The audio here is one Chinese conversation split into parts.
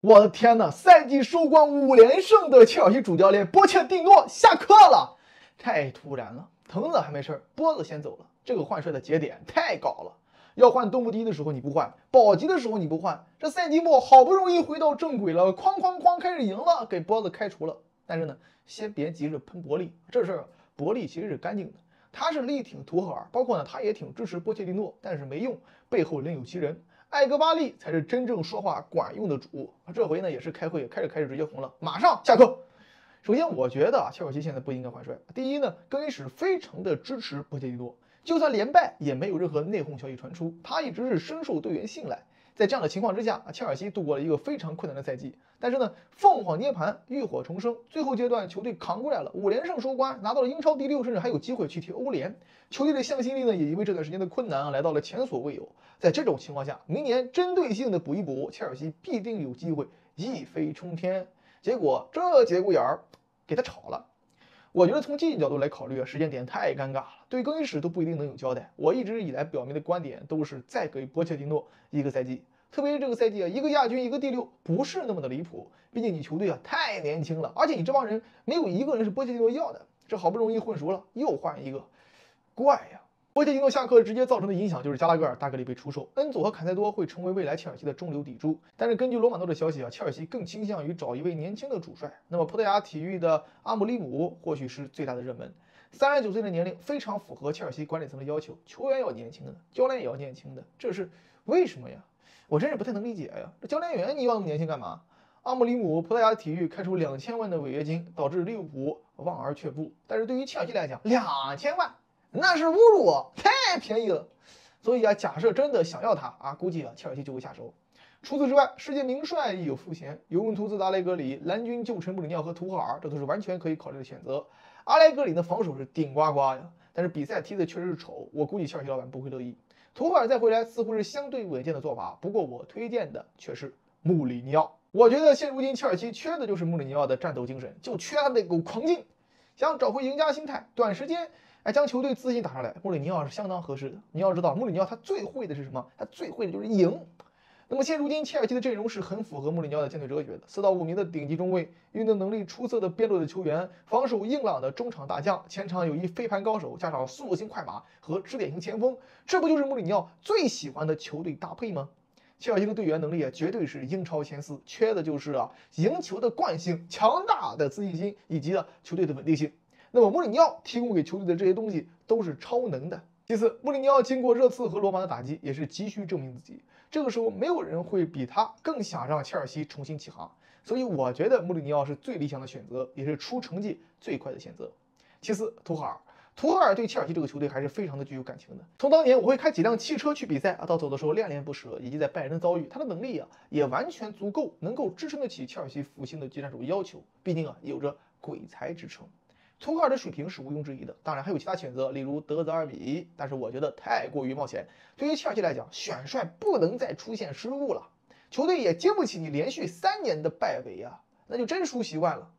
我的天呐！赛季收官5连胜的切尔西主教练波切蒂诺下课了，太突然了。藤子还没事，波子先走了，这个换帅的节点太高了。要换东部第一的时候你不换，保级的时候你不换，这赛季末好不容易回到正轨了，哐哐哐开始赢了，给波子开除了。但是呢，先别急着喷伯利，这事儿伯利其实是干净的，他是力挺图赫尔，包括呢他也挺支持波切蒂诺，但是没用，背后另有其人。艾格巴利才是真正说话管用的主。这回呢也是开会开始直接红了，马上下课。首先，我觉得切尔西现在不应该换帅。第一呢，更衣室非常的支持波切蒂诺，就算连败也没有任何内讧消息传出，他一直是深受队员信赖。在这样的情况之下，切尔西度过了一个非常困难的赛季。但是呢，凤凰涅槃，浴火重生，最后阶段球队扛过来了，5连胜收官，拿到了英超第6，甚至还有机会去踢欧联。球队的向心力呢，也因为这段时间的困难来到了前所未有。在这种情况下，明年针对性的补一补，切尔西必定有机会一飞冲天。结果这节骨眼儿给他炒了。我觉得从经济角度来考虑，时间点太尴尬了，对更衣室都不一定能有交代。我一直以来表明的观点都是再给波切蒂诺一个赛季，特别是这个赛季一个亚军一个第6，不是那么的离谱。毕竟你球队太年轻了，而且你这帮人没有一个人是波切蒂诺要的。这好不容易混熟了，又换一个，怪呀！波切蒂诺下课直接造成的影响就是加拉格尔大概率被出售，恩佐和坎塞多会成为未来切尔西的中流砥柱。但是根据罗马诺的消息切尔西更倾向于找一位年轻的主帅。那么葡萄牙体育的阿姆利姆或许是最大的热门。39岁的年龄非常符合切尔西管理层的要求，球员要年轻的，教练也要年轻的，这是为什么呀？我真是不太能理解呀！这教练员你要那么年轻干嘛？阿姆利姆葡萄牙体育开出2000万的违约金，导致利物浦望而却步。但是对于切尔西来讲，2000万。那是侮辱我，太便宜了。所以假设真的想要他估计切尔西就会下手。除此之外，世界名帅亦有赋闲，尤文图斯的阿莱格里、蓝军旧臣穆里尼奥和图赫尔，这都是完全可以考虑的选择。阿莱格里的防守是顶呱呱呀，但是比赛踢的确实是丑，我估计切尔西老板不会乐意。图赫尔再回来似乎是相对稳健的做法，不过我推荐的却是穆里尼奥。我觉得现如今切尔西缺的就是穆里尼奥的战斗精神，就缺他那股狂劲，想找回赢家心态，短时间将球队自信打上来，穆里尼奥是相当合适的。你要知道，穆里尼奥他最会的是什么？他最会的就是赢。那么现如今切尔西的阵容是很符合穆里尼奥的舰队哲学的，4到5名的顶级中卫，运动能力出色的边路的球员，防守硬朗的中场大将，前场有一飞盘高手，加上速度型快马和支点型前锋，这不就是穆里尼奥最喜欢的球队搭配吗？切尔西的队员能力绝对是英超前4，缺的就是赢球的惯性、强大的自信心以及球队的稳定性。那么穆里尼奥提供给球队的这些东西都是超能的。其次，穆里尼奥经过热刺和罗马的打击，也是急需证明自己。这个时候，没有人会比他更想让切尔西重新起航。所以，我觉得穆里尼奥是最理想的选择，也是出成绩最快的选择。其次，图赫尔。图赫尔对切尔西这个球队还是非常的具有感情的。从当年我会开几辆汽车去比赛到走的时候恋恋不舍，以及在拜仁的遭遇，他的能力也完全足够能够支撑得起切尔西复兴的技战术要求。毕竟有着鬼才之称。图赫尔的水平是毋庸置疑的，当然还有其他选择，例如德泽尔比，但是我觉得太过于冒险。对于切尔西来讲，选帅不能再出现失误了，球队也经不起你连续3年的败围那就真输习惯了。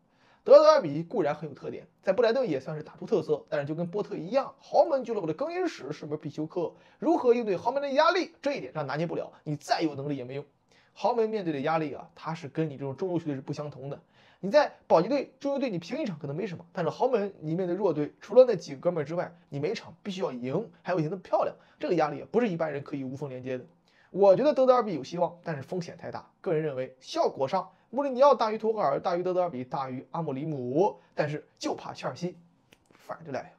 德泽尔比固然很有特点，在布莱顿也算是打出特色，但是就跟波特一样，豪门俱乐部的更衣室是门必修课，如何应对豪门的压力，这一点上拿捏不了，你再有能力也没用。豪门面对的压力它是跟你这种中游球队是不相同的。你在保级队、中游队，你平一场可能没什么，但是豪门你面对弱队，除了那几个哥们之外，你每场必须要赢，还要赢得漂亮，这个压力不是一般人可以无缝连接的。我觉得德泽尔比有希望，但是风险太大。个人认为，效果上穆里尼奥大于图赫尔，大于德泽尔比，大于阿姆里姆，但是就怕切尔西反着来。